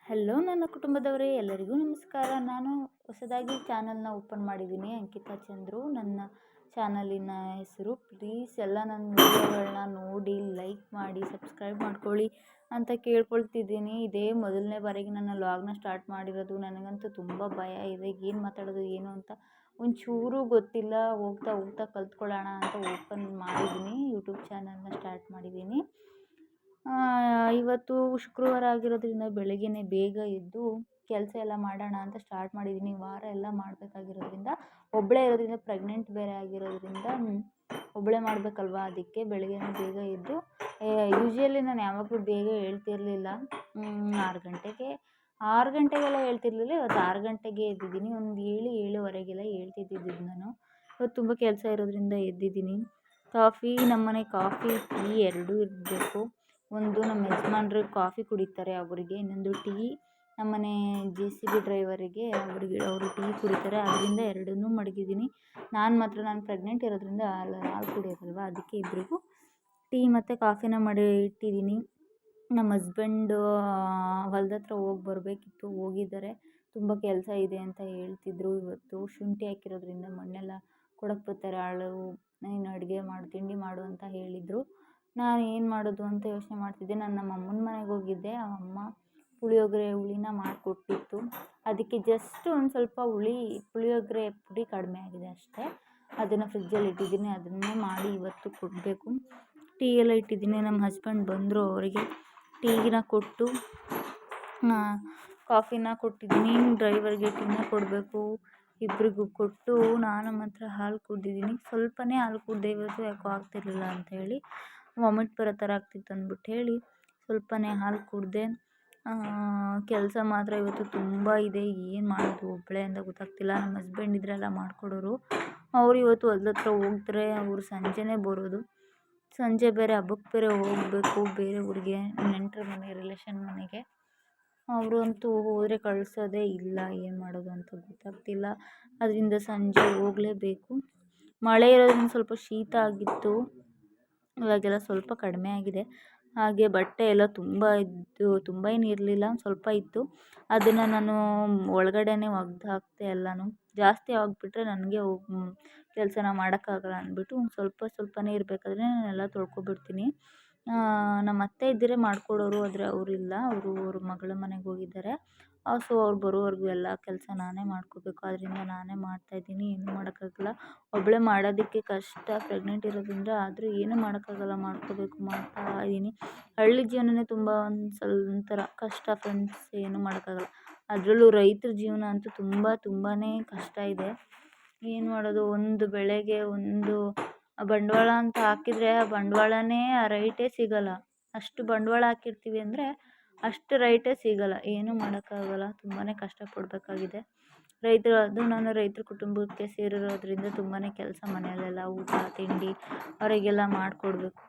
Hello ನನ್ನ ಕುಟುಂಬದವರೇ, ಎಲ್ಲರಿಗೂ ನಮಸ್ಕಾರ. ನಾನು ಹೊಸದಾಗಿ ಚಾನಲ್ನ ಓಪನ್ ಮಾಡಿದ್ದೀನಿ, ಅಂಕಿತಾ ಚಂದ್ರು ನನ್ನ ಚಾನಲಿನ ಹೆಸರು. ಪ್ಲೀಸ್ ಎಲ್ಲ ನನ್ನ ವಿಡಿಯೋಗಳನ್ನ ನೋಡಿ ಲೈಕ್ ಮಾಡಿ ಸಬ್ಸ್ಕ್ರೈಬ್ ಮಾಡ್ಕೊಳ್ಳಿ ಅಂತ ಕೇಳ್ಕೊಳ್ತಿದ್ದೀನಿ. ಇದೇ ಮೊದಲನೇ ಬಾರಿಗೆ ನನ್ನ ವ್ಲಾಗ್ನ ಸ್ಟಾರ್ಟ್ ಮಾಡಿರೋದು. ನನಗಂತೂ ತುಂಬ ಭಯ ಇದೆ, ಏನು ಮಾತಾಡೋದು ಏನು ಅಂತ ಒಂಚೂರು ಗೊತ್ತಿಲ್ಲ. ಹೋಗ್ತಾ ಹೋಗ್ತಾ ಕಲ್ತ್ಕೊಳ್ಳೋಣ ಅಂತ ಓಪನ್ ಮಾಡಿದ್ದೀನಿ, ಯೂಟ್ಯೂಬ್ ಚಾನಲ್ನ ಸ್ಟಾರ್ಟ್ ಮಾಡಿದ್ದೀನಿ. ಇವತ್ತು ಶುಕ್ರವಾರ ಆಗಿರೋದ್ರಿಂದ ಬೆಳಗ್ಗೆನೇ ಬೇಗ ಎದ್ದು ಕೆಲಸ ಎಲ್ಲ ಮಾಡೋಣ ಅಂತ ಸ್ಟಾರ್ಟ್ ಮಾಡಿದ್ದೀನಿ. ವಾರ ಎಲ್ಲ ಮಾಡಬೇಕಾಗಿರೋದ್ರಿಂದ, ಒಬ್ಬಳೇ ಇರೋದ್ರಿಂದ, ಪ್ರೆಗ್ನೆಂಟ್ ಬೇರೆ ಆಗಿರೋದ್ರಿಂದ ಒಬ್ಬಳೇ ಮಾಡಬೇಕಲ್ವ, ಅದಕ್ಕೆ ಬೆಳಗ್ಗೆನೇ ಬೇಗ ಎದ್ದು ಯೂಶ್ವಲಿ ನಾನು ಯಾವಾಗಲೂ ಬೇಗ ಹೇಳ್ತಿರ್ಲಿಲ್ಲ. 6 ಗಂಟೆಗೆಲ್ಲ ಹೇಳ್ತಿರ್ಲಿಲ್ಲ. ಇವತ್ತು 6 ಗಂಟೆಗೆ ಎದ್ದಿದ್ದೀನಿ. ಒಂದು 7-7:15 ಹೇಳ್ತಿದ್ದಿದ್ದು ನಾನು. ಇವತ್ತು ತುಂಬ ಕೆಲಸ ಇರೋದ್ರಿಂದ ಎದ್ದಿದ್ದೀನಿ. ನಮ್ಮನೆ ಕಾಫಿ ಟೀ ಎರಡೂ ಇರಬೇಕು. ಒಂದು ನಮ್ಮ ಯಜಮಾನ್ರಿಗೆ ಕಾಫಿ ಕುಡಿತಾರೆ, ಅವರಿಗೆ. ಇನ್ನೊಂದು ಟೀ ನಮ್ಮನೆ JCB ಡ್ರೈವರಿಗೆ, ಅವರು ಟೀ ಕುಡಿತಾರೆ. ಅದರಿಂದ ಎರಡನ್ನೂ ಮಡಗಿದ್ದೀನಿ. ನಾನು ಪ್ರೆಗ್ನೆಂಟ್ ಇರೋದ್ರಿಂದ ಹಾಲು ಕುಡಿಯೋದಲ್ವ, ಅದಕ್ಕೆ ಇಬ್ಬರಿಗೂ ಟೀ ಮತ್ತು ಕಾಫಿನ ಮಾಡಿ ಇಟ್ಟಿದ್ದೀನಿ. ನಮ್ಮ ಹಸ್ಬೆಂಡು ಹೊಲ್ದ ಹತ್ರ ಹೋಗಿ ಬರಬೇಕಿತ್ತು, ಹೋಗಿದ್ದಾರೆ. ತುಂಬ ಕೆಲಸ ಇದೆ ಅಂತ ಹೇಳ್ತಿದ್ರು. ಇವತ್ತು ಶುಂಠಿ ಹಾಕಿರೋದ್ರಿಂದ ಮಣ್ಣೆಲ್ಲ ಕೊಡಕ್ಕೆ ಬರ್ತಾರೆ ಆಳು, ನೀನು ಅಡುಗೆ ಮಾಡು, ತಿಂಡಿ ಮಾಡು ಅಂತ ಹೇಳಿದರು. ನಾನು ಏನು ಮಾಡೋದು ಅಂತ ಯೋಚನೆ ಮಾಡ್ತಿದ್ದೆ. ನಾನು ನಮ್ಮ ಅಮ್ಮನ ಮನೆಗೆ ಹೋಗಿದ್ದೆ. ಅಮ್ಮ ಪುಳಿಯೋಗರೆ ಹುಳಿನ ಮಾಡಿಕೊಟ್ಟಿತ್ತು. ಅದಕ್ಕೆ ಜಸ್ಟ್ ಒಂದು ಸ್ವಲ್ಪ ಪುಳಿಯೋಗರೆ ಪುಡಿ ಕಡಿಮೆ ಆಗಿದೆ ಅಷ್ಟೇ. ಅದನ್ನು ಫ್ರಿಜ್ಜಲ್ಲಿ ಇಟ್ಟಿದ್ದೀನಿ, ಅದನ್ನೇ ಮಾಡಿ ಇವತ್ತು ಕೊಡಬೇಕು. ಟೀ ಎಲ್ಲ ಇಟ್ಟಿದ್ದೀನಿ. ನಮ್ಮ ಹಸ್ಬೆಂಡ್ ಬಂದರು, ಅವರಿಗೆ ಟೀನ ಕೊಟ್ಟು ಕಾಫಿನ ಕೊಟ್ಟಿದ್ದೀನಿ. ಡ್ರೈವರ್ಗೆ ಟೀನ ಕೊಡಬೇಕು. ಇಬ್ಬರಿಗೂ ಕೊಟ್ಟು ನಾನು ಮಾತ್ರ ಹಾಲು ಕುಡ್ದಿದ್ದೀನಿ. ಸ್ವಲ್ಪನೇ ಹಾಲು ಕುಡ್ದೆ ಇವತ್ತು, ಯಾಕೋ ಆಗ್ತಿರ್ಲಿಲ್ಲ ಅಂತ ಹೇಳಿ, ವಾಮಿಟ್ ಬರೋ ಥರ ಆಗ್ತಿತ್ತು ಅಂದ್ಬಿಟ್ಟು ಹೇಳಿ ಸ್ವಲ್ಪನೇ ಹಾಲು ಕುಡಿದೆ. ಕೆಲಸ ಮಾತ್ರ ಇವತ್ತು ತುಂಬ ಇದೆ, ಏನು ಮಾಡೋದು ಒಬ್ಬಳೇ ಅಂತ ಗೊತ್ತಾಗ್ತಿಲ್ಲ. ನಮ್ಮ ಹಸ್ಬೆಂಡ್ ಇದ್ರೆಲ್ಲ ಮಾಡಿಕೊಡೋರು. ಅವರು ಇವತ್ತು ಹೊಲ್ದ ಹತ್ರ ಹೋಗ್ತಾರೆ, ಅವರು ಸಂಜೆನೇ ಬರೋದು. ಸಂಜೆ ಬೇರೆ ಹಬ್ಬಕ್ಕೆ ಬೇರೆ ಹೋಗಬೇಕು, ಬೇರೆ ಊರಿಗೆ, ನೆಂಟರ ಮನೆ, ರಿಲೇಷನ್ ಮನೆಗೆ. ಅವರು ಅಂತೂ ಹೋದರೆ ಕಳಿಸೋದೇ ಇಲ್ಲ, ಏನು ಮಾಡೋದು ಅಂತ ಗೊತ್ತಾಗ್ತಿಲ್ಲ. ಅದರಿಂದ ಸಂಜೆ ಹೋಗಲೇಬೇಕು. ಮಳೆ ಇರೋದ್ರಿಂದ ಸ್ವಲ್ಪ ಶೀತ ಆಗಿತ್ತು, ಇವಾಗೆಲ್ಲ ಸ್ವಲ್ಪ ಕಡಿಮೆ ಆಗಿದೆ. ಹಾಗೆ ಬಟ್ಟೆ ಎಲ್ಲ ತುಂಬ ಏನಿರಲಿಲ್ಲ, ಸ್ವಲ್ಪ ಇತ್ತು. ಅದನ್ನು ನಾನು ಒಳಗಡೆನೇ ಒಗ್ದು ಹಾಕಿದೆ ಎಲ್ಲನೂ. ಜಾಸ್ತಿ ಆಗಿಬಿಟ್ರೆ ನನಗೆ ಕೆಲಸನ ಮಾಡೋಕ್ಕಾಗಲ್ಲ ಅಂದ್ಬಿಟ್ಟು ಸ್ವಲ್ಪನೇ ಇರಬೇಕಾದ್ರೆ ನಾನೆಲ್ಲ ತೊಳ್ಕೊಬಿಡ್ತೀನಿ. ನಮ್ಮ ಅತ್ತೆ ಇದ್ದರೆ ಮಾಡಿಕೊಡೋರು, ಆದರೆ ಅವರಿಲ್ಲ, ಅವ್ರ ಮಗಳ ಮನೆಗೆ ಹೋಗಿದ್ದಾರೆ. ಸೊ ಅವ್ರು ಬರೋವರೆಗೂ ಎಲ್ಲ ಕೆಲಸ ನಾನೇ ಮಾಡ್ಕೋಬೇಕು. ಅದರಿಂದ ನಾನೇ ಮಾಡ್ತಾಯಿದ್ದೀನಿ, ಏನೂ ಮಾಡೋಕ್ಕಾಗಲ್ಲ. ಒಬ್ಬಳೇ ಮಾಡೋದಕ್ಕೆ ಕಷ್ಟ, ಪ್ರೆಗ್ನೆಂಟ್ ಇರೋದ್ರಿಂದ. ಆದರೂ ಏನೂ ಮಾಡೋಕ್ಕಾಗಲ್ಲ, ಮಾಡ್ಕೋಬೇಕು, ಮಾಡ್ತಾಯಿದ್ದೀನಿ. ಹಳ್ಳಿ ಜೀವನನೇ ತುಂಬ ಒಂಥರ ಕಷ್ಟ ಫ್ರೆಂಡ್ಸ್, ಏನೂ ಮಾಡೋಕ್ಕಾಗಲ್ಲ. ಅದರಲ್ಲೂ ರೈತರ ಜೀವನ ಅಂತೂ ತುಂಬಾ ಕಷ್ಟ ಇದೆ. ಏನು ಮಾಡೋದು, ಒಂದು ಬೆಳೆಗೆ ಒಂದು ಬಂಡವಾಳ ಅಂತ ಹಾಕಿದರೆ ಆ ಬಂಡವಾಳನೇ ಆ ರೈಟೇ ಸಿಗೋಲ್ಲ. ಅಷ್ಟು ಬಂಡವಾಳ ಹಾಕಿರ್ತೀವಿ ಅಂದರೆ ಅಷ್ಟು ರೈಟೇ ಸಿಗೋಲ್ಲ. ಏನೂ ಮಾಡೋಕ್ಕಾಗಲ್ಲ, ತುಂಬಾ ಕಷ್ಟಪಡಬೇಕಾಗಿದೆ. ಅದು ನಾನು ರೈತರ ಕುಟುಂಬಕ್ಕೆ ಸೇರಿರೋದ್ರಿಂದ ತುಂಬಾ ಕೆಲಸ, ಮನೆಯಲ್ಲೆಲ್ಲ ಊಟ ತಿಂಡಿ ಅವರಿಗೆಲ್ಲ ಮಾಡಿಕೊಡ್ಬೇಕು.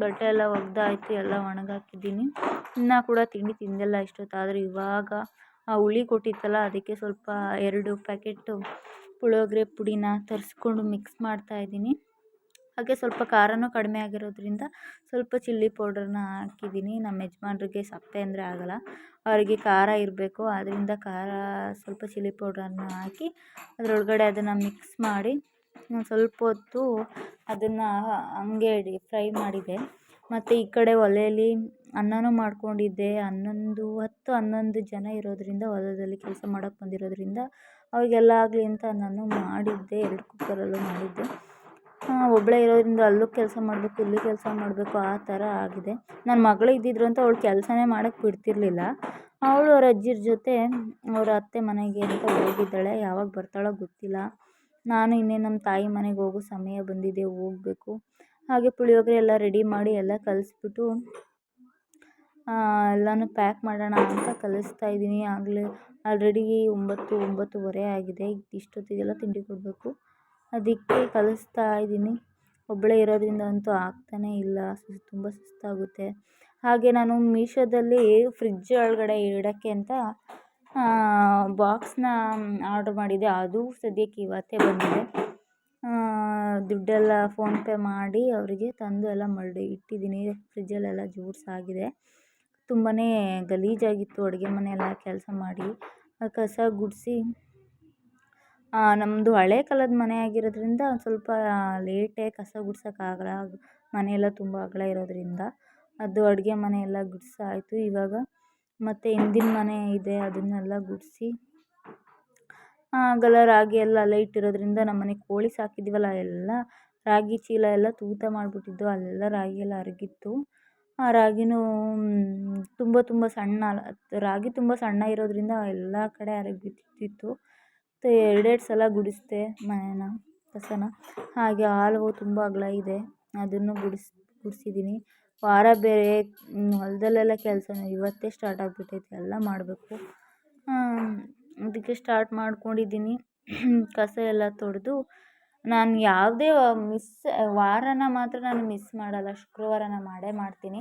ಬಟ್ಟೆ ಎಲ್ಲ ಒಗ್ದಾಯಿತು, ಎಲ್ಲ ಒಣಗಾಕಿದ್ದೀನಿ. ಇನ್ನೂ ಕೂಡ ತಿಂಡಿ ತಿಂದಿಲ್ಲ ಇಷ್ಟೊತ್ತಾದರೂ. ಇವಾಗ ಆ ಹುಳಿ ಕೊಟ್ಟಿತ್ತಲ್ಲ, ಅದಕ್ಕೆ ಸ್ವಲ್ಪ 2 ಪ್ಯಾಕೆಟು ಪುಳಿಯೋಗರೆ ಪುಡಿನ ತರಿಸ್ಕೊಂಡು ಮಿಕ್ಸ್ ಮಾಡ್ತಾಯಿದ್ದೀನಿ. ಹಾಗೆ ಸ್ವಲ್ಪ ಖಾರನೂ ಕಡಿಮೆ ಆಗಿರೋದ್ರಿಂದ ಸ್ವಲ್ಪ ಚಿಲ್ಲಿ ಪೌಡರ್ನ ಹಾಕಿದ್ದೀನಿ. ನಮ್ಮ ಯಜಮಾನ್ರಿಗೆ ಸಪ್ಪೆ ಅಂದರೆ ಆಗೋಲ್ಲ, ಅವರಿಗೆ ಖಾರ ಇರಬೇಕು. ಆದ್ದರಿಂದ ಸ್ವಲ್ಪ ಚಿಲ್ಲಿ ಪೌಡರನ್ನ ಹಾಕಿ ಅದರೊಳಗಡೆ ಅದನ್ನು ಮಿಕ್ಸ್ ಮಾಡಿ ಸ್ವಲ್ಪ ಹೊತ್ತು ಅದನ್ನು ಹಂಗೆ ಫ್ರೈ ಮಾಡಿದೆ. ಮತ್ತು ಈ ಕಡೆ ಒಲೆಯಲ್ಲಿ ಅನ್ನನೂ ಮಾಡ್ಕೊಂಡಿದ್ದೆ. 11 ಜನ ಇರೋದ್ರಿಂದ, ಹೊಲದಲ್ಲಿ ಕೆಲಸ ಮಾಡೋಕ್ಕೆ ಬಂದಿರೋದ್ರಿಂದ ಅವ್ರಿಗೆಲ್ಲ ಆಗಲಿ ಅಂತ ನಾನು ಮಾಡಿದ್ದೆ. 2 ಕುಕ್ಕರಲ್ಲೂ ಮಾಡಿದ್ದೆ. ಒಬ್ಬಳೇ ಇರೋದ್ರಿಂದ ಅಲ್ಲೂ ಕೆಲಸ ಮಾಡಬೇಕು, ಇಲ್ಲೂ ಕೆಲಸ ಮಾಡಬೇಕು, ಆ ಥರ ಆಗಿದೆ. ನನ್ನ ಮಗಳು ಇದ್ದಿದ್ರು ಅಂತ ಅವಳು ಕೆಲಸನೇ ಮಾಡೋಕ್ಕೆ ಬಿಡ್ತಿರ್ಲಿಲ್ಲ. ಅವಳು ಅವ್ರ ಅಜ್ಜಿರ ಜೊತೆ ಅವರ ಅತ್ತೆ ಮನೆಗೆ ಅಂತ ಹೋಗಿದ್ದಾಳೆ. ಯಾವಾಗ ಬರ್ತಾಳೋ ಗೊತ್ತಿಲ್ಲ. ನಾನು ಇನ್ನೇನು ನಮ್ಮ ತಾಯಿ ಮನೆಗೆ ಹೋಗೋ ಸಮಯ ಬಂದಿದೆ, ಹೋಗಬೇಕು. ಹಾಗೆ ಪುಳಿಯೋಗರೆ ಎಲ್ಲ ರೆಡಿ ಮಾಡಿ ಎಲ್ಲ ಕಲಿಸ್ಬಿಟ್ಟು ಎಲ್ಲನೂ ಪ್ಯಾಕ್ ಮಾಡೋಣ ಅಂತ ಕಲಿಸ್ತಾಯಿದ್ದೀನಿ. ಆಲ್ರೆಡಿ 9-9:30 ಆಗಿದೆ. ಇಷ್ಟೊತ್ತಿಗೆಲ್ಲ ತಿಂಡಿ ಕೊಡಬೇಕು, ಅದಕ್ಕೆ ಕಲಿಸ್ತಾಯಿದ್ದೀನಿ. ಒಬ್ಬಳೇ ಇರೋದ್ರಿಂದ ಅಂತೂ ಆಗ್ತಾನೇ ಇಲ್ಲ, ತುಂಬ ಸುಸ್ತಾಗುತ್ತೆ. ಹಾಗೆ ನಾನು ಮೀಶೋದಲ್ಲಿ ಫ್ರಿಡ್ಜ್ ಒಳಗಡೆ ಇಡೋಕ್ಕೆ ಅಂತ ಬಾಕ್ಸ್ನ ಆರ್ಡ್ರ್ ಮಾಡಿದ್ದೆ. ಅದು ಸದ್ಯಕ್ಕೆ ಇವತ್ತೇ ಬಂದಿದೆ. ದುಡ್ಡೆಲ್ಲ ಫೋನ್ಪೇ ಮಾಡಿ ಅವರಿಗೆ ತಂದು ಎಲ್ಲ ಇಟ್ಟಿದ್ದೀನಿ. ಫ್ರಿಜ್ಜಲ್ಲೆಲ್ಲ ಜೋಡಿಸಾಗಿದೆ. ತುಂಬಾ ಗಲೀಜಾಗಿತ್ತು ಅಡುಗೆ ಮನೆಯೆಲ್ಲ ಕೆಲಸ ಮಾಡಿ. ಕಸ ಗುಡಿಸಿ ನಮ್ಮದು ಹಳೆ ಕಾಲದ ಮನೆ ಆಗಿರೋದ್ರಿಂದ ಸ್ವಲ್ಪ ಲೇಟೇ ಕಸ ಗುಡ್ಸೋಕ್ಕಾಗಲ್ಲ. ಮನೆಯೆಲ್ಲ ತುಂಬ ಅಗಲ ಇರೋದ್ರಿಂದ ಅದು ಅಡುಗೆ ಮನೆಯೆಲ್ಲ ಗುಡಿಸಾಯ್ತು. ಇವಾಗ ಮತ್ತು ಹಿಂದಿನ ಮನೆ ಇದೆ, ಅದನ್ನೆಲ್ಲ ಗುಡಿಸಿ ಆಗೆಲ್ಲ ರಾಗಿ ಎಲ್ಲ ಅಲ್ಲೇ ಇಟ್ಟಿರೋದ್ರಿಂದ ನಮ್ಮನೆ ಕೋಳಿ ಸಾಕಿದ್ದೀವಲ್ಲ, ಎಲ್ಲ ರಾಗಿ ಚೀಲ ಎಲ್ಲ ತೂತ ಮಾಡಿಬಿಟ್ಟಿದ್ದು. ಅಲ್ಲೆಲ್ಲ ರಾಗಿ ಎಲ್ಲ ಹರಗಿತ್ತು. ಆ ರಾಗಿನೂ ತುಂಬ ಸಣ್ಣ ರಾಗಿ ತುಂಬ ಸಣ್ಣ ಇರೋದ್ರಿಂದ ಎಲ್ಲ ಕಡೆ ಹರಗಿಬಿಟ್ಟಿತ್ತು. ಮತ್ತು ಎರಡೆರಡು ಸಲ ಗುಡಿಸಿದೆ ಮನೇನ, ಕಸನ. ಹಾಗೆ ಹಾಲು ತುಂಬ ಅಗಲ ಇದೆ, ಅದನ್ನು ಗುಡಿಸಿದ್ದೀನಿ. ವಾರ ಬೇರೆ ಹೊಲದಲ್ಲೆಲ್ಲ ಕೆಲಸನೂ ಇವತ್ತೇ ಸ್ಟಾರ್ಟ್ ಆಗಿಬಿಟ್ಟೈತೆ, ಎಲ್ಲ ಮಾಡಬೇಕು. ಅದಕ್ಕೆ ಸ್ಟಾರ್ಟ್ ಮಾಡ್ಕೊಂಡಿದ್ದೀನಿ. ಕಸ ಎಲ್ಲ ತೊಳೆದು ನಾನು ಯಾವುದೇ ವಾರನ ಮಾತ್ರ ನಾನು ಮಿಸ್ ಮಾಡಲ್ಲ. ಶುಕ್ರವಾರನ ಮಾಡೇ ಮಾಡ್ತೀನಿ.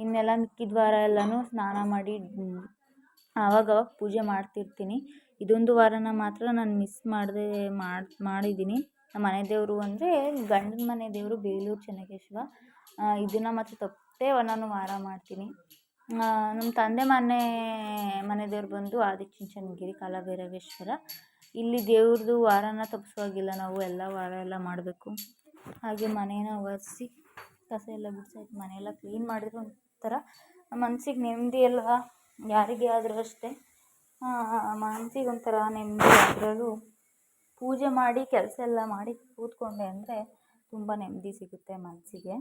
ಇನ್ನೆಲ್ಲ ಮಿಕ್ಕಿದ ವಾರ ಎಲ್ಲನೂ ಸ್ನಾನ ಮಾಡಿ ಆವಾಗವಾಗ ಪೂಜೆ ಮಾಡ್ತಿರ್ತೀನಿ. ಇದೊಂದು ವಾರನ ಮಾತ್ರ ನಾನು ಮಿಸ್ ಮಾಡದೆ ಮಾಡಿದ್ದೀನಿ. ನಮ್ಮ ಮನೆ ದೇವರು ಅಂದರೆ ಗಂಡನ ಮನೆ ದೇವರು ಬೇಲೂರು ಚೆನ್ನಕೇಶವ. ಇದನ್ನು ಮಾತ್ರ ತಪ್ಪದೇ ನಾನು ವಾರ ಮಾಡ್ತೀನಿ. ನಮ್ಮ ತಂದೆ ಮನೆ ದೇವ್ರು ಬಂದು ಆದಿಚುಂಚನಗಿರಿ ಕಾಲಭೈರವೇಶ್ವರ. ಇಲ್ಲಿ ದೇವ್ರದ್ದು ವಾರನ ತಪ್ಪಿಸೋವಾಗಿಲ್ಲ, ನಾವು ಎಲ್ಲ ವಾರ ಎಲ್ಲ ಮಾಡಬೇಕು. ಹಾಗೆ ಮನೇನ ಒರೆಸಿ ಕಸ ಎಲ್ಲ ಗುಡಿಸಾಯ್ತು, ಮನೆಯೆಲ್ಲ ಕ್ಲೀನ್ ಮಾಡಿದ್ರೆ ಒಂಥರ ಮನಸ್ಸಿಗೆ ನೆಮ್ಮದಿ ಅಲ್ವಾ. ಯಾರಿಗೇ ಆದರೂ ಅಷ್ಟೇ, ಮನಸ್ಸಿಗೆ ಒಂಥರ ನೆಮ್ಮದಿ. ಅದರಲ್ಲೂ ಪೂಜೆ ಮಾಡಿ ಕೆಲಸ ಎಲ್ಲ ಮಾಡಿ ಕೂತ್ಕೊಂಡೆ ಅಂದರೆ ತುಂಬ ನೆಮ್ಮದಿ ಸಿಗುತ್ತೆ ಮನಸ್ಸಿಗೆ.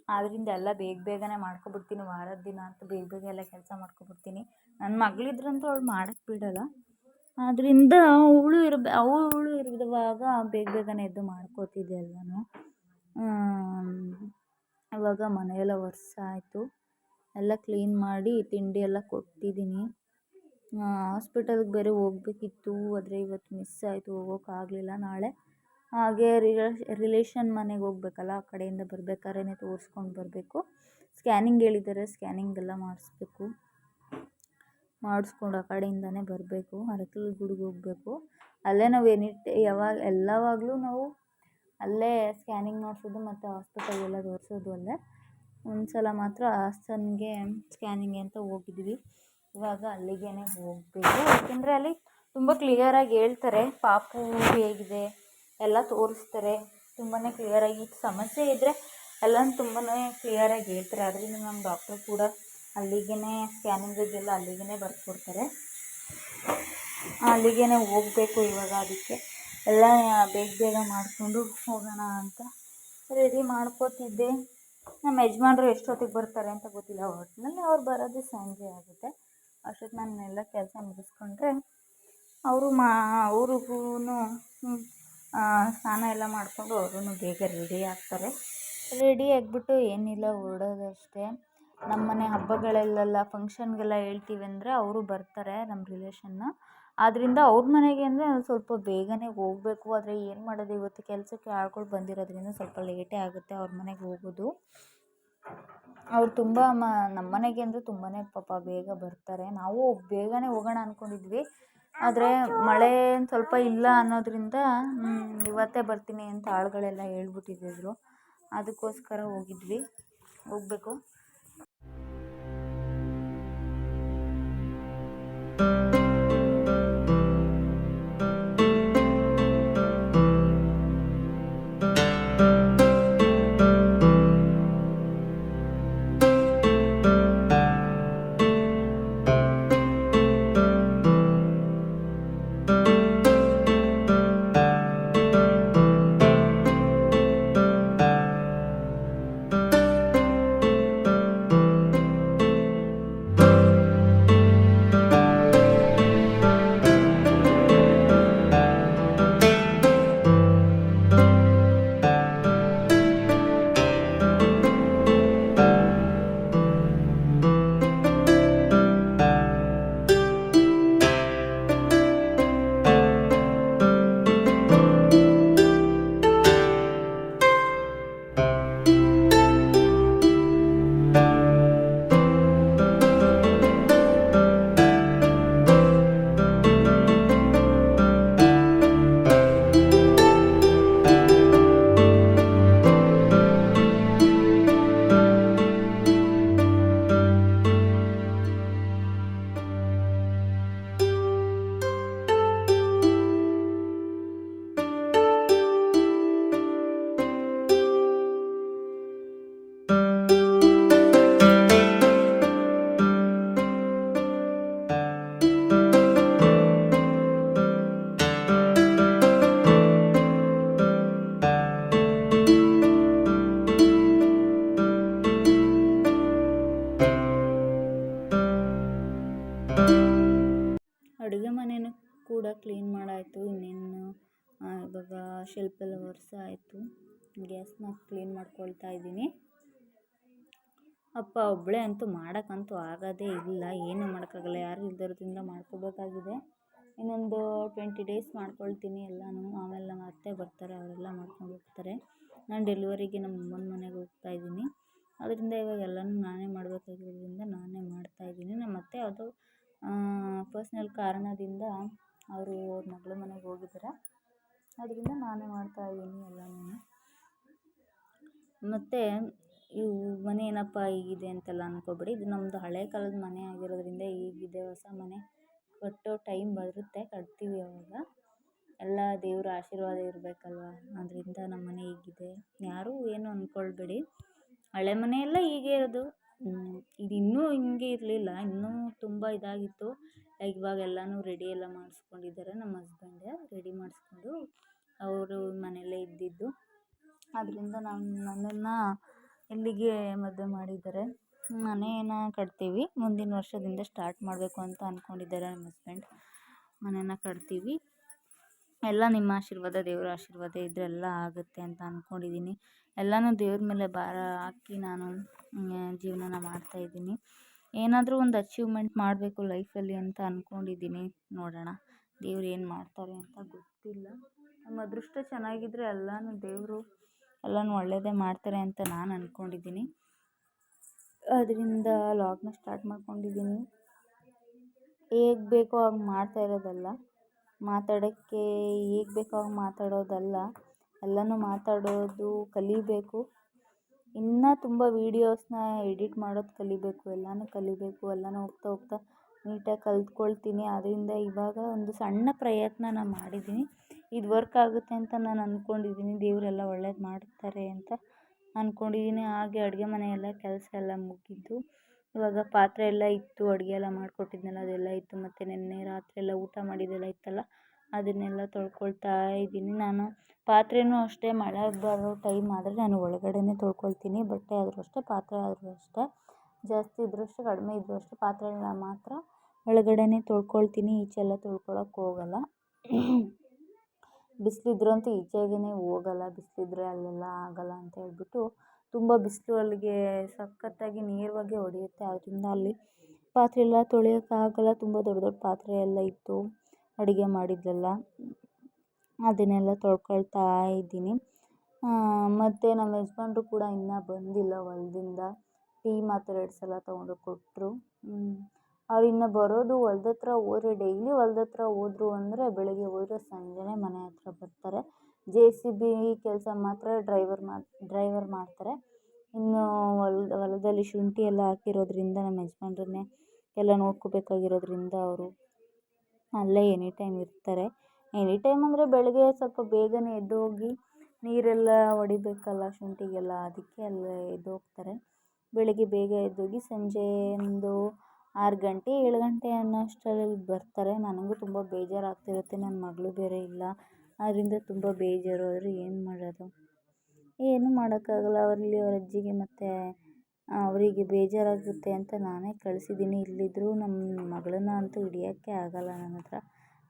ಆದ್ದರಿಂದ ಎಲ್ಲ ಬೇಗನೆ ಮಾಡ್ಕೊಬಿಡ್ತೀನಿ. ವಾರದ ದಿನ ಅಂತೂ ಬೇಗ ಎಲ್ಲ ಕೆಲಸ ಮಾಡ್ಕೊಬಿಡ್ತೀನಿ. ನನ್ನ ಮಗಳಿದ್ರಂತೂ ಅವಳು ಮಾಡೋಕ್ಕೆ ಬಿಡೋಲ್ಲ. ಆದ್ದರಿಂದ ಅವಳು ಇರುವಾಗ ಬೇಗನೆ ಎದ್ದು ಮಾಡ್ಕೋತಿದ್ದೆ ಎಲ್ಲನೂ. ಇವಾಗ ಮನೆಯೆಲ್ಲ ಒರೆಸಾಯ್ತು, ಎಲ್ಲ ಕ್ಲೀನ್ ಮಾಡಿ ತಿಂಡಿ ಎಲ್ಲ ಕೊಟ್ಟಿದ್ದೀನಿ. ಹಾಸ್ಪಿಟಲ್ಗೆ ಬೇರೆ ಹೋಗ್ಬೇಕಿತ್ತು, ಆದರೆ ಇವತ್ತು ಮಿಸ್ ಆಯಿತು, ಹೋಗೋಕ್ಕಾಗಲಿಲ್ಲ. ನಾಳೆ ಹಾಗೆ ರಿಲೇಷನ್ ಮನೆಗೆ ಹೋಗ್ಬೇಕಲ್ಲ, ಆ ಕಡೆಯಿಂದ ಬರ್ಬೇಕಾದ್ರೆ ತೋರಿಸ್ಕೊಂಡು ಬರಬೇಕು. ಸ್ಕ್ಯಾನಿಂಗ್ ಹೇಳಿದ್ದಾರೆ, ಸ್ಕ್ಯಾನಿಂಗ್ ಎಲ್ಲ ಮಾಡಿಸ್ಕೊಂಡು ಆ ಕಡೆಯಿಂದನೇ ಬರಬೇಕು. ಅರಕಲಗೂಡಿಗೆ ಹೋಗಬೇಕು. ಅಲ್ಲೇ ನಾವು ಎಲ್ಲವಾಗಲೂ ನಾವು ಅಲ್ಲೇ ಸ್ಕ್ಯಾನಿಂಗ್ ಮಾಡಿಸೋದು ಮತ್ತು ಹಾಸ್ಪಿಟಲ್ಗೆಲ್ಲ ತೋರಿಸೋದು ಅಲ್ಲೇ. ಒಂದು ಸಲ ಮಾತ್ರ ಹಾಸನ್ಗೆ ಸ್ಕ್ಯಾನಿಂಗ್ ಅಂತ ಹೋಗಿದ್ವಿ. ಇವಾಗ ಅಲ್ಲಿಗೇ ಹೋಗಬೇಕು. ಯಾಕೆಂದರೆ ಅಲ್ಲಿ ತುಂಬ ಕ್ಲಿಯರಾಗಿ ಹೇಳ್ತಾರೆ, ಪಾಪು ಹೇಗಿದೆ ಎಲ್ಲ ತೋರಿಸ್ತಾರೆ. ತುಂಬಾ ಕ್ಲಿಯರಾಗಿ ಸಮಸ್ಯೆ ಇದ್ದರೆ ಎಲ್ಲನೂ ತುಂಬಾ ಕ್ಲಿಯರಾಗಿ ಹೇಳ್ತಾರೆ. ಅದರಿಂದ ನಮ್ಮ ಡಾಕ್ಟರ್ ಕೂಡ ಅಲ್ಲಿಗೇ ಸ್ಕ್ಯಾನಿಂಗಿಗೆಲ್ಲ ಅಲ್ಲಿಗೇ ಬರ್ಕೊಡ್ತಾರೆ. ಅಲ್ಲಿಗೇ ಹೋಗಬೇಕು ಇವಾಗ. ಅದಕ್ಕೆ ಎಲ್ಲ ಬೇಗ ಮಾಡಿಕೊಂಡು ಹೋಗೋಣ ಅಂತ ರೆಡಿ ಮಾಡ್ಕೋತಿದ್ದೆ. ನಮ್ಮ ಯಜಮಾನ್ರು ಎಷ್ಟೊತ್ತಿಗೆ ಬರ್ತಾರೆ ಅಂತ ಗೊತ್ತಿಲ್ಲ. ಒಟ್ಟಿನಲ್ಲಿ ಅವ್ರು ಬರೋದು ಸಂಜೆ ಆಗುತ್ತೆ. ಅಷ್ಟೊತ್ತು ನಾನೆಲ್ಲ ಕೆಲಸ ಮುಗಿಸ್ಕೊಂಡ್ರೆ ಅವ್ರಿಗೂ ಸ್ನಾನ ಎಲ್ಲ ಮಾಡಿಕೊಂಡು ಅವರು ಬೇಗ ರೆಡಿ ಆಗ್ತಾರೆ. ರೆಡಿ ಆಗಿಬಿಟ್ಟು ಏನಿಲ್ಲ, ಹೊರಡೋದಷ್ಟೇ. ನಮ್ಮನೆ ಹಬ್ಬಗಳಲ್ಲೆಲ್ಲ ಫಂಕ್ಷನ್ಗೆಲ್ಲ ಹೇಳ್ತೀವಿ ಅಂದರೆ ಅವರು ಬರ್ತಾರೆ, ನಮ್ಮ ರಿಲೇಷನ್ನ. ಆದ್ದರಿಂದ ಅವ್ರ ಮನೆಗೆ ಅಂದರೆ ಸ್ವಲ್ಪ ಬೇಗನೆ ಹೋಗಬೇಕು. ಆದರೆ ಏನು ಮಾಡೋದು, ಇವತ್ತು ಕೆಲಸಕ್ಕೆ ಆಳ್ಗಳು ಬಂದಿರೋದ್ರಿಂದ ಸ್ವಲ್ಪ ಲೇಟೇ ಆಗುತ್ತೆ ಅವ್ರ ಮನೆಗೆ ಹೋಗೋದು. ಅವ್ರು ತುಂಬ ನಮ್ಮ ಮನೆಗೆ ಅಂದರೆ ತುಂಬಾ ಪಾಪ ಬೇಗ ಬರ್ತಾರೆ. ನಾವು ಬೇಗನೆ ಹೋಗೋಣ ಅಂದ್ಕೊಂಡಿದ್ವಿ, ಆದರೆ ಮಳೆ ಸ್ವಲ್ಪ ಇಲ್ಲ ಅನ್ನೋದ್ರಿಂದ ಇವತ್ತೇ ಬರ್ತೀನಿ ಅಂತ ಆಳುಗಳೆಲ್ಲ ಹೇಳ್ಬಿಟ್ಟಿದ್ರು. ಅದಕ್ಕೋಸ್ಕರ ಹೋಗಬೇಕು. ಅಡುಗೆ ಮನೆಯೂ ಕೂಡ ಕ್ಲೀನ್ ಮಾಡಾಯಿತು. ಇನ್ನೇನು ಇವಾಗ ಶೆಲ್ಫೆಲ್ಲ ಒರೆಸಾಯಿತು. ಗ್ಯಾಸ್ನ ಕ್ಲೀನ್ ಮಾಡ್ಕೊಳ್ತಾ ಇದ್ದೀನಿ. ಅಪ್ಪ ಒಬ್ಬಳೇ ಅಂತೂ ಮಾಡೋಕ್ಕಂತೂ ಆಗೋದೇ ಇಲ್ಲ, ಏನೂ ಮಾಡೋಕ್ಕಾಗಲ್ಲ, ಯಾರು ಇಲ್ದಿರೋದ್ರಿಂದ ಮಾಡ್ಕೋಬೇಕಾಗಿದೆ. ಇನ್ನೊಂದು 20 ಡೇಸ್ ಮಾಡ್ಕೊಳ್ತೀನಿ ಎಲ್ಲನೂ. ಆಮೇಲೆ ನಮ್ಮ ಅತ್ತೆ ಬರ್ತಾರೆ, ಅವರೆಲ್ಲ ಮಾಡ್ಕೊಂಡು ಹೋಗ್ತಾರೆ. ನಾನು ಡೆಲಿವರಿಗೆ ನಮ್ಮ ಅಮ್ಮನ ಮನೆಗೆ ಹೋಗ್ತಾಯಿದ್ದೀನಿ. ಅದರಿಂದ ಇವಾಗ ಎಲ್ಲನೂ ನಾನೇ ಮಾಡಬೇಕಾಗಿರೋದ್ರಿಂದ ನಾನೇ ಮಾಡ್ತಾಯಿದ್ದೀನಿ. ನಮ್ಮ ಅತ್ತೆ ಯಾವುದೋ ಪರ್ಸ್ನಲ್ ಕಾರಣದಿಂದ ಅವರು ಅವ್ರ ಮಗಳ ಮನೆಗೆ ಹೋಗಿದ್ದಾರೆ. ಅದರಿಂದ ನಾನೇ ಮಾಡ್ತಾಯಿದ್ದೀನಿ ಎಲ್ಲನೂ. ಮತ್ತು ಇವು ಮನೆ ಏನಪ್ಪ ಹೀಗಿದೆ ಅಂತೆಲ್ಲ ಅಂದ್ಕೊಬೇಡಿ. ಇದು ನಮ್ಮದು ಹಳೆ ಕಾಲದ ಮನೆ ಆಗಿರೋದ್ರಿಂದ ಹೀಗಿದೆ. ಹೊಸ ಮನೆ ಕಟ್ಟೋ ಟೈಮ್ ಬರುತ್ತೆ, ಕಟ್ತೀವಿ ಅವಾಗ. ಎಲ್ಲ ದೇವ್ರ ಆಶೀರ್ವಾದ ಇರಬೇಕಲ್ವ, ಅದರಿಂದ ನಮ್ಮ ಮನೆ ಹೀಗಿದೆ. ಯಾರೂ ಏನು ಅಂದ್ಕೊಳ್ಬೇಡಿ. ಹಳೆ ಮನೆಯೆಲ್ಲ ಹೀಗೆ ಇರೋದು. ಇದು ಇನ್ನೂ ಹಿಂಗೆ ಇರಲಿಲ್ಲ, ಇನ್ನೂ ತುಂಬ ಇದಾಗಿತ್ತು. ಇವಾಗ ಎಲ್ಲನೂ ರೆಡಿ ಎಲ್ಲ ಮಾಡಿಸ್ಕೊಂಡಿದ್ದಾರೆ. ನಮ್ಮ ಹಸ್ಬೆಂಡೇ ರೆಡಿ ಮಾಡಿಸ್ಕೊಂಡು ಅವರು ಮನೆಯಲ್ಲೇ ಇದ್ದಿದ್ದು. ಅದರಿಂದ ನನ್ನನ್ನು ಇಲ್ಲಿಗೆ ಮದುವೆ ಮಾಡಿದ್ದಾರೆ. ಮನೇನ ಕಟ್ತೀವಿ, ಮುಂದಿನ ವರ್ಷದಿಂದ ಸ್ಟಾರ್ಟ್ ಮಾಡಬೇಕು ಅಂತ ಅಂದ್ಕೊಂಡಿದ್ದಾರೆ ನಮ್ಮ ಹಸ್ಬೆಂಡ್. ಮನೇನ ಕಟ್ತೀವಿ. ಎಲ್ಲ ನಿಮ್ಮ ಆಶೀರ್ವಾದ, ದೇವರ ಆಶೀರ್ವಾದ ಇದ್ದರೆ ಎಲ್ಲ ಆಗುತ್ತೆ ಅಂತ ಅಂದ್ಕೊಂಡಿದ್ದೀನಿ. ಎಲ್ಲನೂ ದೇವ್ರ ಮೇಲೆ ಭಾರ ಹಾಕಿ ನಾನು ಜೀವನನ ಮಾಡ್ತಾಯಿದ್ದೀನಿ. ಏನಾದರೂ ಒಂದು ಅಚೀವ್ಮೆಂಟ್ ಮಾಡಬೇಕು ಲೈಫಲ್ಲಿ ಅಂತ ಅಂದ್ಕೊಂಡಿದ್ದೀನಿ. ನೋಡೋಣ ದೇವ್ರು ಏನು ಮಾಡ್ತಾರೆ ಅಂತ ಗೊತ್ತಿಲ್ಲ. ನಮ್ಮ ಅದೃಷ್ಟ ಚೆನ್ನಾಗಿದ್ದರೆ ಎಲ್ಲನೂ ದೇವರು ಎಲ್ಲನೂ ಒಳ್ಳೆಯದೇ ಮಾಡ್ತಾರೆ ಅಂತ ನಾನು ಅಂದ್ಕೊಂಡಿದ್ದೀನಿ. ಅದರಿಂದ ಲಾಗ್ನ ಸ್ಟಾರ್ಟ್ ಮಾಡ್ಕೊಂಡಿದ್ದೀನಿ. ಹೇಗೆ ಬೇಕೋ ಹಾಗೆ ಮಾಡ್ತಾ ಇರೋದಲ್ಲ, ಮಾತಾಡೋಕ್ಕೆ ಹೇಗೆ ಬೇಕೋ ಹಾಗೆ ಮಾತಾಡೋದಲ್ಲ, ಎಲ್ಲನೂ ಮಾತಾಡೋದು ಕಲಿಬೇಕು. ಇನ್ನೂ ತುಂಬ ವೀಡಿಯೋಸ್ನ ಎಡಿಟ್ ಮಾಡೋದು ಕಲಿಬೇಕು, ಎಲ್ಲನೂ ಕಲಿಬೇಕು. ಎಲ್ಲನೂ ಹೋಗ್ತಾ ಹೋಗ್ತಾ ನೀಟಾಗಿ ಕಲ್ತ್ಕೊಳ್ತೀನಿ. ಅದರಿಂದ ಇವಾಗ ಒಂದು ಸಣ್ಣ ಪ್ರಯತ್ನ ನಾನು ಮಾಡಿದ್ದೀನಿ. ಇದು ವರ್ಕ್ ಆಗುತ್ತೆ ಅಂತ ನಾನು ಅಂದ್ಕೊಂಡಿದ್ದೀನಿ. ದೇವರೆಲ್ಲ ಒಳ್ಳೇದು ಮಾಡ್ತಾರೆ ಅಂತ ಅಂದ್ಕೊಂಡಿದ್ದೀನಿ. ಹಾಗೆ ಅಡುಗೆ ಮನೆಯೆಲ್ಲ ಕೆಲಸ ಎಲ್ಲ ಮುಗಿದ್ದು, ಇವಾಗ ಪಾತ್ರೆ ಎಲ್ಲ ಇತ್ತು, ಅಡುಗೆ ಎಲ್ಲ ಮಾಡಿಕೊಟ್ಟಿದ್ನಲ್ಲ ಅದೆಲ್ಲ ಇತ್ತು. ಮತ್ತು ನಿನ್ನೆ ರಾತ್ರಿ ಎಲ್ಲ ಊಟ ಮಾಡಿದ್ದೆಲ್ಲ ಇತ್ತಲ್ಲ, ಅದನ್ನೆಲ್ಲ ತೊಳ್ಕೊಳ್ತಾ ಇದ್ದೀನಿ. ನಾನು ಪಾತ್ರೆನೂ ಅಷ್ಟೇ, ಮಳೆ ಬರೋ ಟೈಮ್ ಆದರೆ ನಾನು ಒಳಗಡೆನೇ ತೊಳ್ಕೊಳ್ತೀನಿ. ಬಟ್ಟೆ ಆದರೂ ಅಷ್ಟೇ, ಪಾತ್ರೆ ಆದರೂ ಅಷ್ಟೇ. ಜಾಸ್ತಿ ಇದ್ರೂ ಅಷ್ಟೇ, ಕಡಿಮೆ ಇದ್ದರೂ ಅಷ್ಟೇ, ಪಾತ್ರೆನ ಮಾತ್ರ ಒಳಗಡೆನೇ ತೊಳ್ಕೊಳ್ತೀನಿ. ಈಚೆಲ್ಲ ತೊಳ್ಕೊಳಕ್ಕೆ ಹೋಗಲ್ಲ. ಬಿಸಿಲಿದ್ರಂತೂ ಈಚೆಗೇ ಹೋಗಲ್ಲ. ಬಿಸಿಲಿದ್ರೆ ಅಲ್ಲೆಲ್ಲ ಆಗಲ್ಲ ಅಂತ ಹೇಳ್ಬಿಟ್ಟು, ತುಂಬ ಬಿಸಿಲು ಅಲ್ಲಿಗೆ ಸಖತ್ತಾಗಿ ನೇರವಾಗಿ ಹೊಡೆಯುತ್ತೆ. ಅದರಿಂದ ಅಲ್ಲಿ ಪಾತ್ರೆ ಎಲ್ಲ ತೊಳೆಯೋಕ್ಕಾಗಲ್ಲ. ತುಂಬ ದೊಡ್ಡ ದೊಡ್ಡ ಪಾತ್ರೆ ಎಲ್ಲ ಇತ್ತು, ಅಡುಗೆ ಮಾಡಿದ್ದೆಲ್ಲ, ಅದನ್ನೆಲ್ಲ ತೊಳ್ಕೊಳ್ತಾ ಇದ್ದೀನಿ. ಮತ್ತು ನಮ್ಮ ಯಜಮಾನ್ರು ಕೂಡ ಇನ್ನೂ ಬಂದಿಲ್ಲ ಹೊಲದಿಂದ. ಟೀ ಮಾತ್ರ 2 ಸಲ ತೊಗೊಂಡು ಕೊಟ್ಟರು. ಅವ್ರು ಇನ್ನೂ ಬರೋದು, ಹೊಲ್ದ ಹತ್ರ ಹೋದ್ರೆ, ಡೈಲಿ ಹೊಲ್ದ ಹತ್ರ ಹೋದ್ರು ಅಂದರೆ ಬೆಳಗ್ಗೆ ಹೋದರೆ ಸಂಜೆನೇ ಮನೆ ಹತ್ರ ಬರ್ತಾರೆ. JCB ಕೆಲಸ ಮಾತ್ರ ಡ್ರೈವರ್ ಮಾಡ್ತಾರೆ. ಇನ್ನು ಹೊಲದಲ್ಲಿ ಶುಂಠಿ ಎಲ್ಲ ಹಾಕಿರೋದ್ರಿಂದ ನಮ್ಮ ಯಜಮಾನ್ರನ್ನೇ ಎಲ್ಲ ನೋಡ್ಕೋಬೇಕಾಗಿರೋದ್ರಿಂದ ಅವರು ಅಲ್ಲೇ ಎನಿ ಟೈಮ್ ಇರ್ತಾರೆ. ಎನಿ ಟೈಮ್ ಅಂದರೆ ಬೆಳಗ್ಗೆ ಸ್ವಲ್ಪ ಬೇಗನೆ ಎದ್ದೋಗಿ ನೀರೆಲ್ಲ ಹೊಡಿಬೇಕಲ್ಲ ಶುಂಠಿಗೆಲ್ಲ, ಅದಕ್ಕೆ ಅಲ್ಲೇ ಎದ್ದೋಗ್ತಾರೆ. ಬೆಳಗ್ಗೆ ಬೇಗ ಎದ್ದೋಗಿ ಸಂಜೆ ಒಂದು 6 ಗಂಟೆ 7 ಗಂಟೆ ಅನ್ನೋ ಅಷ್ಟರಲ್ಲಿ ಬರ್ತಾರೆ. ನನಗೂ ತುಂಬ ಬೇಜಾರಾಗ್ತಿರುತ್ತೆ, ನನ್ನ ಮಗಳು ಬೇರೆ ಇಲ್ಲ. ಅದರಿಂದ ತುಂಬ ಬೇಜಾರು. ಆದರೆ ಏನು ಮಾಡೋದು, ಏನೂ ಮಾಡೋಕ್ಕಾಗಲ್ಲ. ಅವರಲ್ಲಿ ಅವ್ರ ಅಜ್ಜಿಗೆ ಮತ್ತು ಅವರಿಗೆ ಬೇಜಾರಾಗುತ್ತೆ ಅಂತ ನಾನೇ ಕಳಿಸಿದ್ದೀನಿ. ಇಲ್ಲಿದ್ದರೂ ನಮ್ಮ ಮಗಳನ್ನ ಅಂತೂ ಹಿಡಿಯೋಕ್ಕೆ ಆಗಲ್ಲ ನನ್ನ ಹತ್ರ,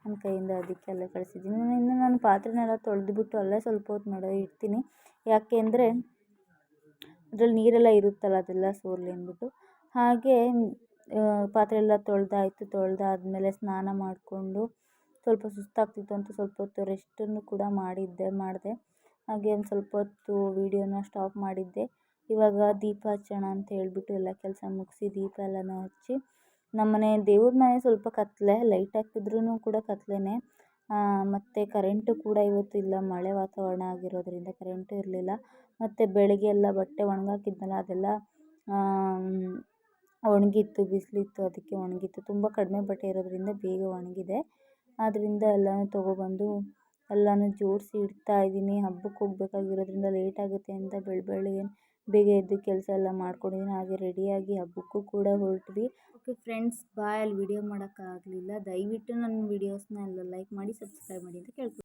ನನ್ನ ಕೈಯಿಂದ. ಅದಕ್ಕೆ ಅಲ್ಲೇ ಕಳಿಸಿದ್ದೀನಿ. ಇನ್ನು ನಾನು ಪಾತ್ರೆನೆಲ್ಲ ತೊಳೆದ್ಬಿಟ್ಟು ಅಲ್ಲೇ ಸ್ವಲ್ಪ ಹೊತ್ತು ಇಡ್ತೀನಿ. ಯಾಕೆ ಅಂದರೆ ಅದ್ರಲ್ಲಿ ನೀರೆಲ್ಲ ಇರುತ್ತಲ್ಲ, ಅದೆಲ್ಲ ಸೋರಲಿ ಅಂದ್ಬಿಟ್ಟು. ಹಾಗೆ ಪಾತ್ರೆ ಎಲ್ಲ ತೊಳೆದಾಯಿತು. ತೊಳೆದಾದ್ಮೇಲೆ ಸ್ನಾನ ಮಾಡಿಕೊಂಡು ಸ್ವಲ್ಪ ಸುಸ್ತಾಗ್ತಿತ್ತು ಅಂತ ಸ್ವಲ್ಪ ಹೊತ್ತು ರೆಸ್ಟನ್ನು ಕೂಡ ಮಾಡಿದೆ. ಹಾಗೆ ಒಂದು ಸ್ವಲ್ಪ ಹೊತ್ತು ವೀಡಿಯೋನ ಸ್ಟಾಪ್ ಮಾಡಿದ್ದೆ. ಇವಾಗ ದೀಪ ಹಚ್ಚೋಣ ಅಂತ ಹೇಳ್ಬಿಟ್ಟು ಎಲ್ಲ ಕೆಲಸ ಮುಗಿಸಿ ದೀಪ ಎಲ್ಲನೂ ಹಚ್ಚಿ, ನಮ್ಮನೆ ದೇವ್ರ ಮನೆ ಸ್ವಲ್ಪ ಕತ್ತಲೆ, ಲೈಟ್ ಹಾಕಿದ್ರೂ ಕೂಡ ಕತ್ತಲೆನೇ. ಮತ್ತು ಕರೆಂಟು ಕೂಡ ಇವತ್ತು ಇಲ್ಲ, ಮಳೆ ವಾತಾವರಣ ಆಗಿರೋದ್ರಿಂದ ಕರೆಂಟು ಇರಲಿಲ್ಲ. ಮತ್ತು ಬೆಳಗ್ಗೆ ಎಲ್ಲ ಬಟ್ಟೆ ಒಣಗಾಕಿದ್ನಲ್ಲ, ಅದೆಲ್ಲ ಒಣಗಿತ್ತು, ಬಿಸಿಲಿತ್ತು, ಅದಕ್ಕೆ ಒಣಗಿತ್ತು. ತುಂಬ ಕಡಿಮೆ ಬಟ್ಟೆ ಇರೋದ್ರಿಂದ ಬೇಗ ಒಣಗಿದೆ. ಆದ್ದರಿಂದ ಎಲ್ಲನೂ ತೊಗೊಬಂದು ಎಲ್ಲನೂ ಜೋಡಿಸಿ ಇಡ್ತಾಯಿದ್ದೀನಿ. ಹಬ್ಬಕ್ಕೆ ಹೋಗಬೇಕಾಗಿರೋದ್ರಿಂದ ಲೇಟ್ ಆಗುತ್ತೆ ಅಂತ ಬೆಳಗ್ಗೆ ಬೇಗ ಎದ್ದು ಕೆಲಸ ಎಲ್ಲ ಮಾಡ್ಕೊಂಡಿದ್ದೀನಿ. ಹಾಗೆ ರೆಡಿಯಾಗಿ ಹಬ್ಬಕ್ಕೂ ಕೂಡ ಹೊರಟ್ವಿ. ಓಕೆ ಫ್ರೆಂಡ್ಸ್, ಬಾಯ್. ಅಲ್ಲಿ ವಿಡಿಯೋ ಮಾಡೋಕ್ಕಾಗಲಿಲ್ಲ. ದಯವಿಟ್ಟು ನನ್ನ ವೀಡಿಯೋಸ್ನ ಎಲ್ಲ ಲೈಕ್ ಮಾಡಿ, ಸಬ್ಸ್ಕ್ರೈಬ್ ಮಾಡಿ ಅಂತ ಕೇಳ್ತೀನಿ.